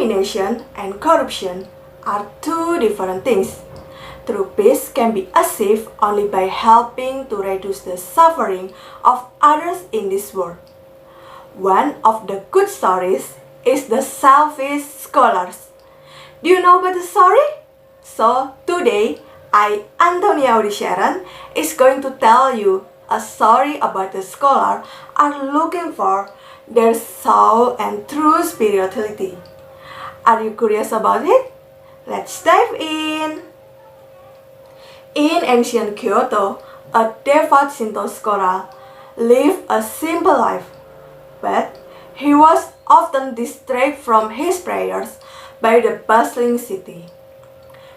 discrimination and corruption are two different things. True peace can be achieved only by helping to reduce the suffering of others in this world. One of the good stories is the Selfilsh scholars. Do you know about the story? So today, Anthonia Audisheren, is going to tell you a story about the scholar are looking for their soul and true spirituality. Are you curious about it? Let's dive in. In ancient Kyoto, a devout Shinto scholar lived a simple life, but he was often distracted from his prayers by the bustling city.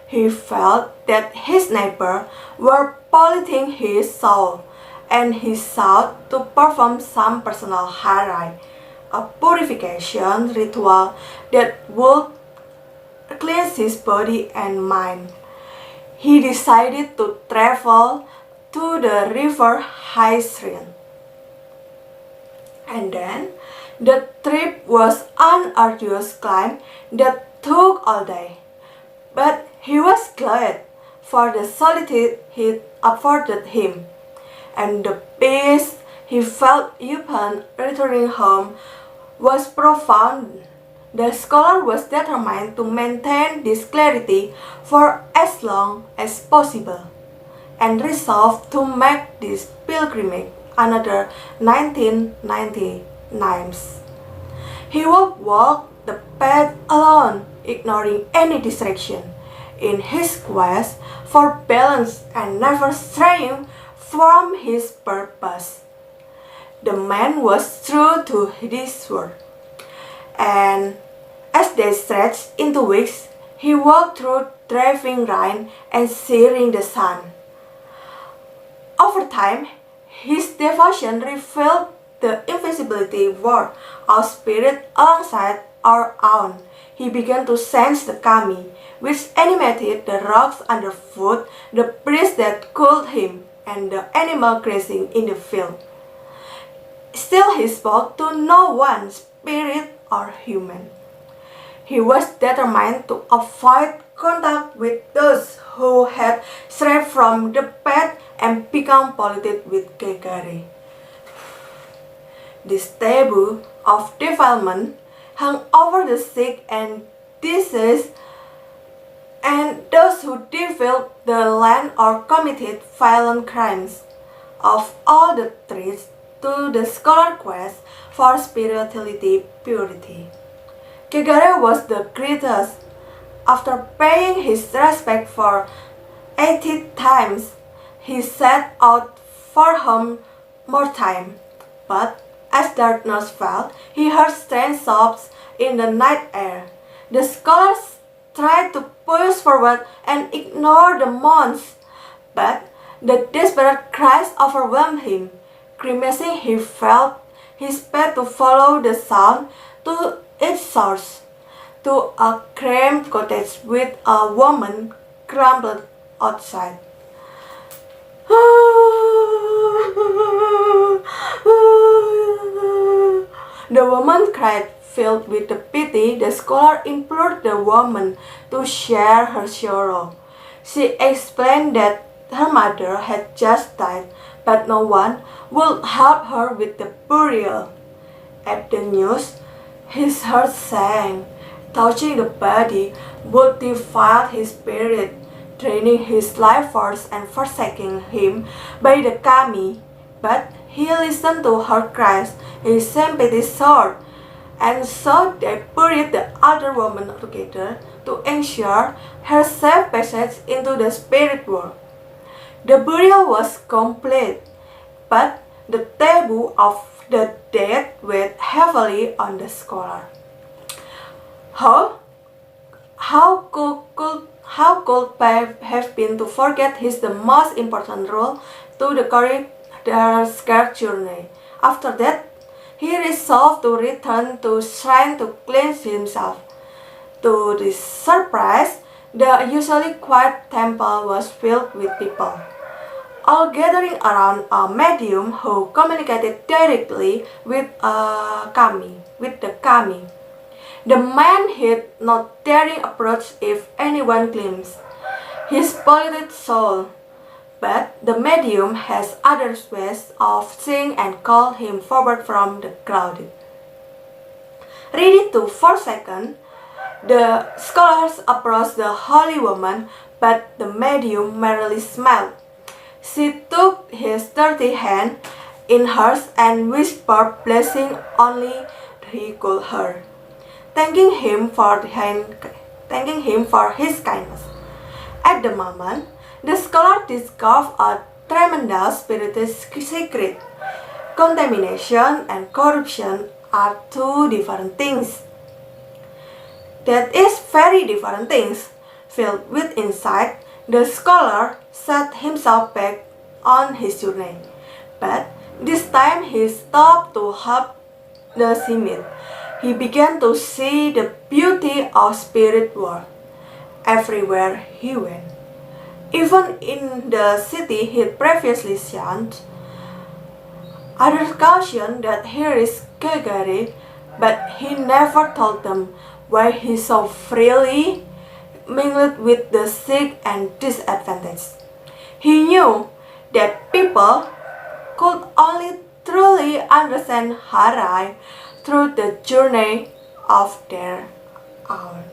He felt that his neighbors were polluting his soul, and he sought to perform some personal harai, a purification ritual that would cleanse his body and mind. He decided to travel to the river Audisheren. And then, the trip was an arduous climb that took all day. But he was glad for the solitude it afforded him, and the peace he felt upon returning home was profound. The scholar was determined to maintain this clarity for as long as possible, and resolved to make this pilgrimage another 1999. He would walk the path alone, ignoring any distraction, in his quest for balance and never straying from his purpose. The man was true to his word, and as they stretched into weeks, he walked through driving rain and searing the sun. Over time, his devotion revealed the invisibility world of spirit alongside our own. He began to sense the kami, which animated the rocks underfoot, the breeze that cooled him, and the animal grazing in the field. Still he spoke to no one, spirit or human. He was determined to avoid contact with those who had strayed from the path and become polluted with gegari. This taboo of defilement hung over the sick and diseased, and those who defiled the land or committed violent crimes. Of all the threats to the scholar quest for spirituality purity, Gegare was the greatest. After paying his respect for 80 times, he set out for home more time. But as darkness fell, he heard strange sobs in the night air. The scholars tried to push forward and ignore the moans, but the desperate cries overwhelmed him. Grimacing, he felt his path to follow the sound to its source, to a cramped cottage with a woman crumpled outside. The woman cried. Filled with the pity, the scholar implored the woman to share her sorrow. She explained that her mother had just died, but no one would help her with the burial. At the news, his heart sank. Touching the body would defile his spirit, draining his life force and forsaking him by the kami. But he listened to her cries, his sympathy soared, and so they buried the other woman together to ensure her safe passage into the spirit world. The burial was complete, but the taboo of the dead weighed heavily on the scholar. How could Pep have been to forget his the most important role to the scared journey? After that, he resolved to return to shrine to cleanse himself. To his surprise, the usually quiet temple was filled with people, all gathering around a medium who communicated directly with the kami. The man hid, not daring approach if anyone glimpsed his polluted soul. But the medium has other ways of seeing and called him forward from the crowd. Ready to forsake, the scholars approached the holy woman, but the medium merely smiled. She took his dirty hand in hers and whispered blessing only he could hear, thanking him for his kindness. At the moment, the scholar discovered a tremendous spiritual secret. Contamination and corruption are two different things. That is very different things. Filled with insight, the scholar set himself back on his journey. But this time he stopped to help the Simit. He began to see the beauty of spirit world everywhere he went. Even in the city he had previously shunned, others cautioned that here is Kagari, but he never told them why he so freely mingled with the sick and disadvantaged. He knew that people could only truly understand Harai through the journey of their own.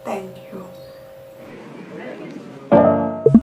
Thank you.